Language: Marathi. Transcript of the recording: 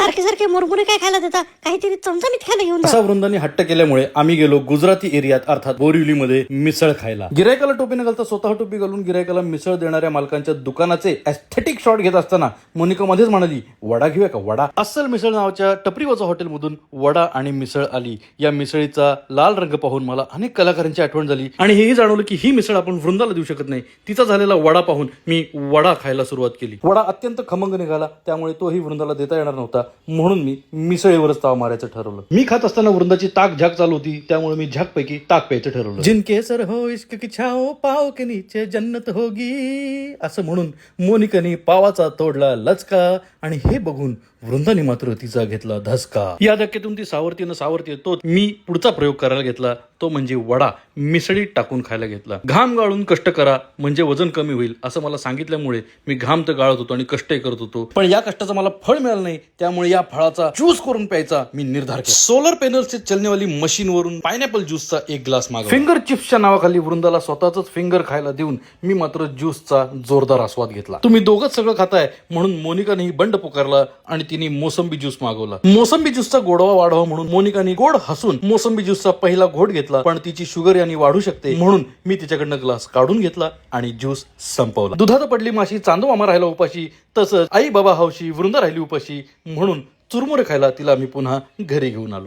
सारखे सारखे मुरमुरे काय खायला देता, काहीतरी चमचमीत खायला घेऊन जा. असा वृंदाने हट्ट केल्यामुळे आम्ही गेलो गुजराती एरियात अर्थात बोरिवलीमध्ये मिसळ खायला. गिरायकाला टोपी न घालता स्वतः टोपी घालून गिरायकाला मिसळ देणाऱ्या मालकांच्या दुकानाचे एस्थेटिक शॉट घेत असताना मोनिका मध्येच म्हणाली, वडा घेऊया का वडा. अस्सल मिसळ नावाच्या टपरीवजा हॉटेलमधून वडा आणि मिसळ आली. या मिसळीचा लाल रंग पाहून मला अनेक कलाकारांची आठवण झाली आणि हेही जाणवलं की ही मिसळ आपण वृंदाला देऊ शकत नाही. तिचा झालेला वडा पाहून मी वडा खायला सुरुवात केली. वडा अत्यंत खमंग निघाला, त्यामुळे तोही वृंदाला देता येणार नव्हता, म्हणून मी मिसळीवरच ताव मारायचं ठरवलं. मी खात असताना वृंदाची ताक झाक चालू होती, त्यामुळे मी झाक पैकी ताक प्यायचं ठरवलं. जिनके सर हो इश्क की छाओ पाव के नीचे जन्नत होगी, असं म्हणून मोनिकाने पावाचा तोडला लचका आणि हे बघून वृंदाने मात्र तिचा घेतला धसका. या धक्क्यातून ती सावरती तो मी पुढचा प्रयोग करायला घेतला, तो म्हणजे वडा मिसळीत टाकून खायला घेतला. घाम गाळून कष्ट करा म्हणजे वजन कमी होईल असं मला सांगितल्यामुळे मी घाम तर गाळत होतो आणि कष्टही करत होतो, पण या कष्टाचं मला फळ मिळालं नाही. त्यामुळे या फळाचा ज्यूस करून प्यायचा मी निर्धार केला. सोलर पॅनल से चलनेवाली मशीन वरून पायनॅपल ज्यूसचा एक ग्लास मागवला. फिंगर चिप्सच्या नावाखाली वृंदाला स्वतःच फिंगर खायला देऊन मी मात्र ज्यूसचा जोरदार आस्वाद घेतला. तुम्ही दोघंच सगळं खाताय म्हणून मोनिकानेही बंड पुकारला आणि तिने मोसंबी ज्यूस मागवला. मोसंबी ज्यूसचा गोडवा वाढवा म्हणून मोनिकाने गोड हसून मोसंबी ज्यूसचा पहिला घोट घेतला, पण तिची शुगर यानी वाढू शकते म्हणून मी तिच्याकडनं ग्लास काढून घेतला आणि ज्यूस संपवला. दुधात पडली माशी चांदो मामा राहिला उपाशी, तसंच आई बाबा हौशी वृंदा राहिली उपाशी, म्हणून चुरमुरे खायला तिला मी पुन्हा घरी घेऊन आलो.